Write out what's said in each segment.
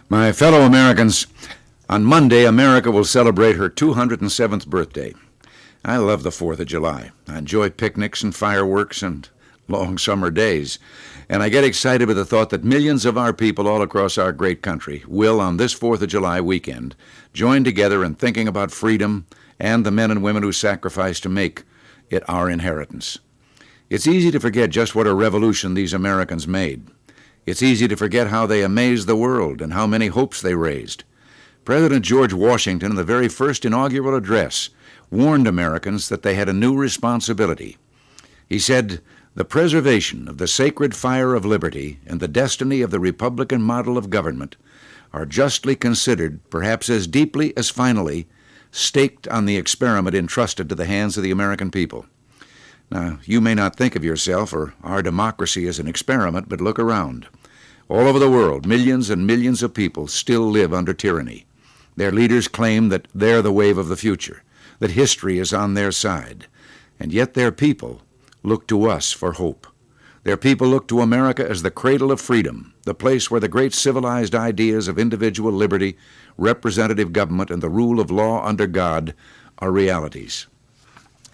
My fellow Americans, on Monday, America will celebrate her 207th birthday. I love the 4th of July. I enjoy picnics and fireworks and long summer days. And I get excited with the thought that millions of our people all across our great country will, on this 4th of July weekend, join together in thinking about freedom and the men and women who sacrificed to make it our inheritance. It's easy to forget just what a revolution these Americans made. It's easy to forget how they amazed the world and how many hopes they raised. President George Washington, in the very first inaugural address, warned Americans that they had a new responsibility. He said, "The preservation of the sacred fire of liberty and the destiny of the Republican model of government are justly considered, perhaps as deeply as finally, staked on the experiment entrusted to the hands of the American people." Now, you may not think of yourself or our democracy as an experiment, but look around. All over the world, millions and millions of people still live under tyranny. Their leaders claim that they're the wave of the future, that history is on their side, and yet their people look to us for hope. Their people look to America as the cradle of freedom, the place where the great civilized ideas of individual liberty, representative government, and the rule of law under God are realities.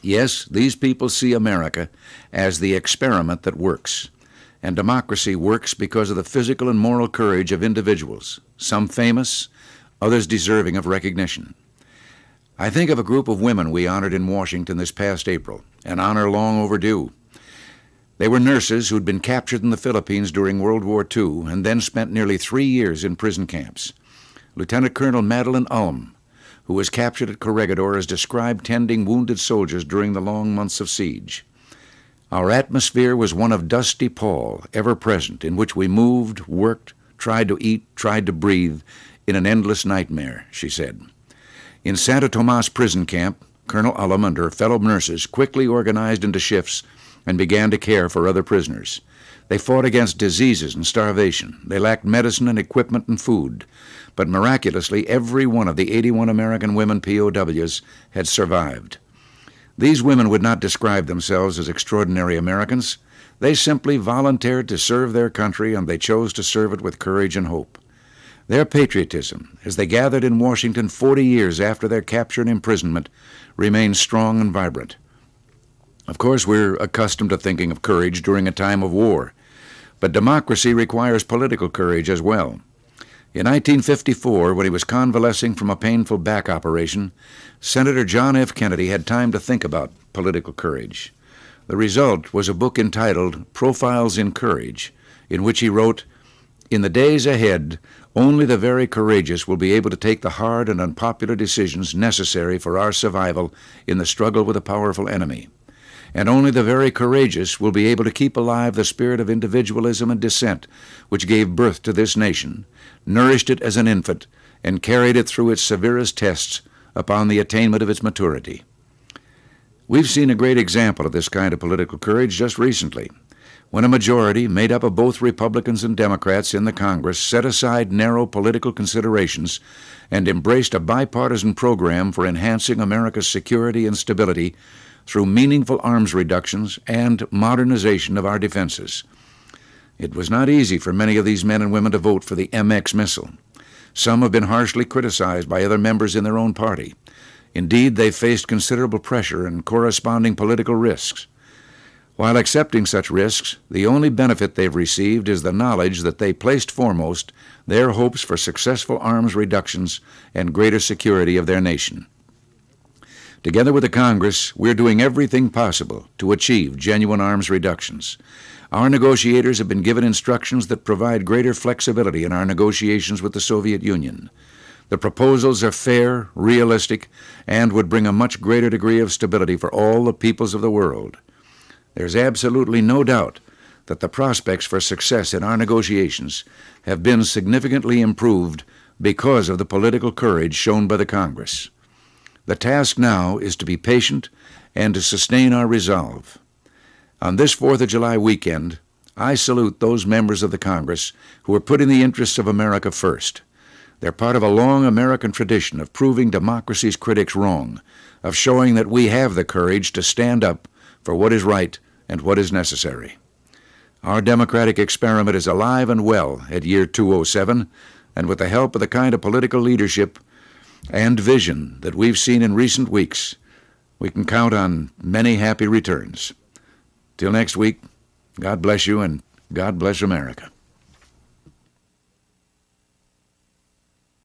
Yes, these people see America as the experiment that works. And democracy works because of the physical and moral courage of individuals, some famous, others deserving of recognition. I think of a group of women we honored in Washington this past April, an honor long overdue. They were nurses who'd been captured in the Philippines during World War II and then spent nearly 3 years in prison camps. Lieutenant Colonel Madeline Ulm, who was captured at Corregidor, is described tending wounded soldiers during the long months of siege. Our atmosphere was one of dusty pall, ever present, in which we moved, worked, tried to eat, tried to breathe, in an endless nightmare, she said. In Santa Tomas prison camp, Colonel Ullum and her fellow nurses quickly organized into shifts and began to care for other prisoners. They fought against diseases and starvation. They lacked medicine and equipment and food. But miraculously, every one of the 81 American women POWs had survived. These women would not describe themselves as extraordinary Americans. They simply volunteered to serve their country, and they chose to serve it with courage and hope. Their patriotism, as they gathered in Washington 40 years after their capture and imprisonment, remained strong and vibrant. Of course, we're accustomed to thinking of courage during a time of war, but democracy requires political courage as well. In 1954, when he was convalescing from a painful back operation, Senator John F. Kennedy had time to think about political courage. The result was a book entitled Profiles in Courage, in which he wrote, "In the days ahead, only the very courageous will be able to take the hard and unpopular decisions necessary for our survival in the struggle with a powerful enemy. And only the very courageous will be able to keep alive the spirit of individualism and dissent which gave birth to this nation, nourished it as an infant, and carried it through its severest tests upon the attainment of its maturity." We've seen a great example of this kind of political courage just recently, when a majority made up of both Republicans and Democrats in the Congress set aside narrow political considerations and embraced a bipartisan program for enhancing America's security and stability through meaningful arms reductions and modernization of our defenses. It was not easy for many of these men and women to vote for the MX missile. Some have been harshly criticized by other members in their own party. Indeed, they faced considerable pressure and corresponding political risks. While accepting such risks, the only benefit they've received is the knowledge that they placed foremost their hopes for successful arms reductions and greater security of their nation. Together with the Congress, we're doing everything possible to achieve genuine arms reductions. Our negotiators have been given instructions that provide greater flexibility in our negotiations with the Soviet Union. The proposals are fair, realistic, and would bring a much greater degree of stability for all the peoples of the world. There's absolutely no doubt that the prospects for success in our negotiations have been significantly improved because of the political courage shown by the Congress. The task now is to be patient and to sustain our resolve. On this 4th of July weekend, I salute those members of the Congress who are putting the interests of America first. They're part of a long American tradition of proving democracy's critics wrong, of showing that we have the courage to stand up for what is right and what is necessary. Our democratic experiment is alive and well at year 207, And with the help of the kind of political leadership and vision that we've seen in recent weeks, we can count on many happy returns. Till next week, God bless you and God bless America.